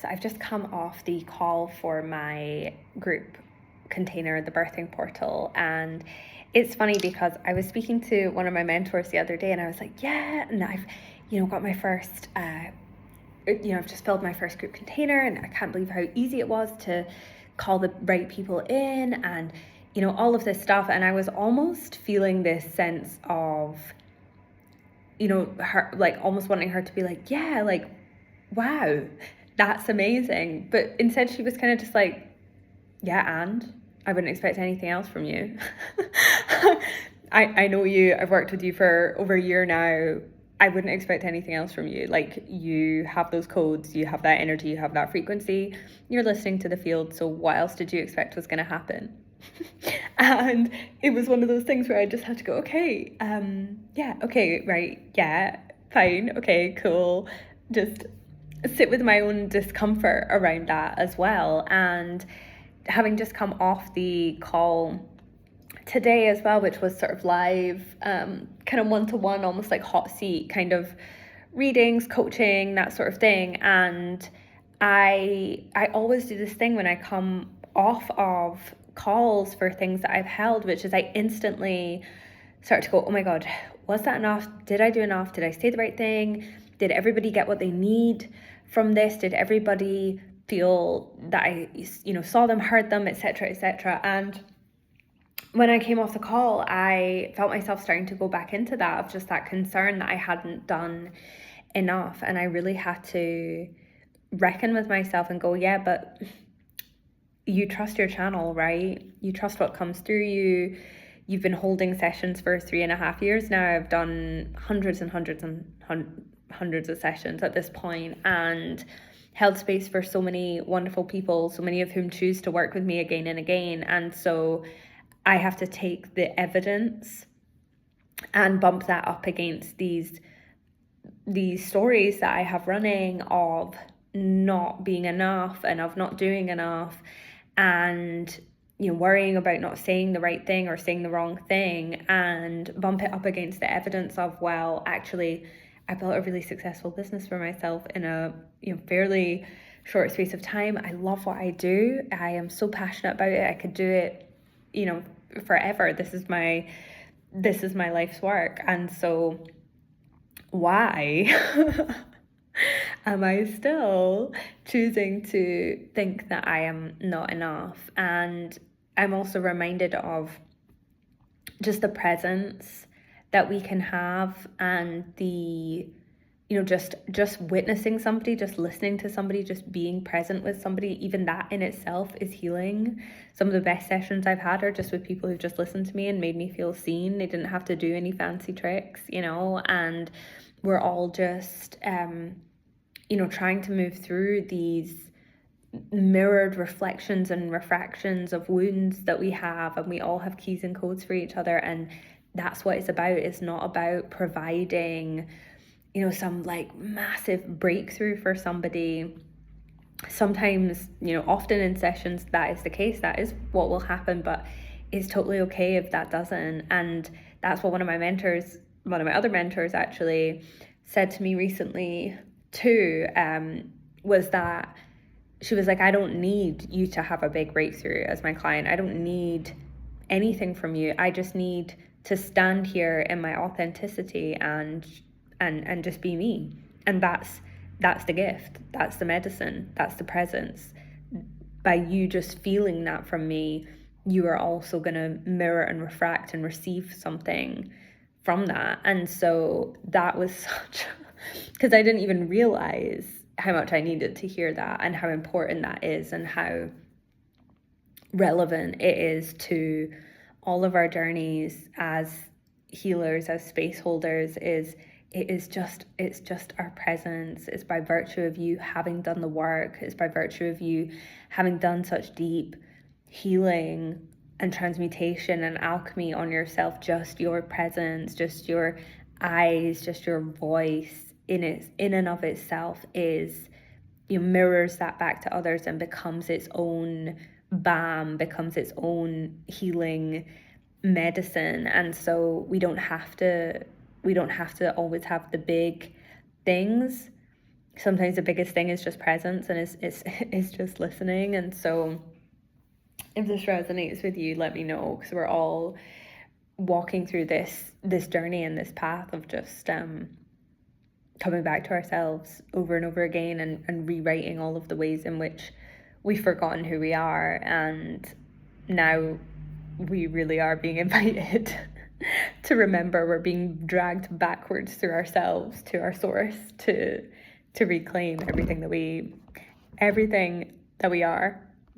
So I've just come off the call for my group container, the birthing portal, and it's funny because I was speaking to one of my mentors the other day and I was like, yeah, and I've, got my first, I've just filled my first group container and I can't believe how easy it was to call the right people in and, all of this stuff. And I was almost feeling this sense of, her, like almost wanting her to be like, yeah, like, wow, that's amazing. But instead she was kind of just like, yeah, and I wouldn't expect anything else from you. I know you, I've worked with you for over a year now. I wouldn't expect anything else from you. Like, you have those codes, you have that energy, you have that frequency, you're listening to the field. So what else did you expect was going to happen? And it was one of those things where I just had to go, okay, yeah, okay, right, yeah, fine, okay, cool. Just sit with my own discomfort around that as well. And having just come off the call today as well, which was sort of live, kind of one-to-one, almost like hot seat kind of readings, coaching, that sort of thing. And I always do this thing when I come off of calls for things that I've held, which is I instantly start to go, oh my God, was that enough? Did I do enough? Did I say the right thing? Did everybody get what they need from this? Did everybody feel that I, saw them, heard them, etc., etc.? And when I came off the call, I felt myself starting to go back into that, of just that concern that I hadn't done enough. And I really had to reckon with myself and go, yeah, but you trust your channel, right? You trust what comes through you. You've been holding sessions for 3.5 years now. I've done hundreds and hundreds and hundreds of sessions at this point, and held space for so many wonderful people, so many of whom choose to work with me again and again. And so I have to take the evidence and bump that up against these stories that I have running of not being enough and of not doing enough, and worrying about not saying the right thing or saying the wrong thing, and bump it up against the evidence of, well, actually I built a really successful business for myself in a fairly short space of time. I love what I do. I am so passionate about it. I could do it forever. This is my life's work. And so why am I still choosing to think that I am not enough? And I'm also reminded of just the presence that we can have, and the just witnessing somebody, just listening to somebody, just being present with somebody. Even that in itself is healing. Some of the best sessions I've had are just with people who just listened to me and made me feel seen. They didn't have to do any fancy tricks, and we're all just trying to move through these mirrored reflections and refractions of wounds that we have, and we all have keys and codes for each other. And that's what it's about. It's not about providing some like massive breakthrough for somebody. Sometimes, often in sessions that is the case, that is what will happen, but it's totally okay if that doesn't. And that's what one of my other mentors actually said to me recently too, was that she was like, I don't need you to have a big breakthrough as my client. I don't need anything from you. I just need to stand here in my authenticity and just be me. And that's the gift. That's the medicine. That's the presence. By you just feeling that from me, you are also going to mirror and refract and receive something from that. And so that was such, because I didn't even realize how much I needed to hear that, and how important that is, and how relevant it is to all of our journeys as healers, as space holders. It's just our presence. It's by virtue of you having done the work. It's by virtue of you having done such deep healing and transmutation and alchemy on yourself. Just your presence, just your eyes, just your voice in and of itself is, mirrors that back to others and becomes its own balm, becomes its own healing medicine. And so we don't have to always have the big things. sometimes the biggest thing is just presence, and is just listening. And so if this resonates with you, let me know, because we're all walking through this journey and this path of just coming back to ourselves over and over again, and rewriting all of the ways in which we've forgotten who we are. And now we really are being invited to remember. We're being dragged backwards through ourselves to our source, to reclaim everything that we are.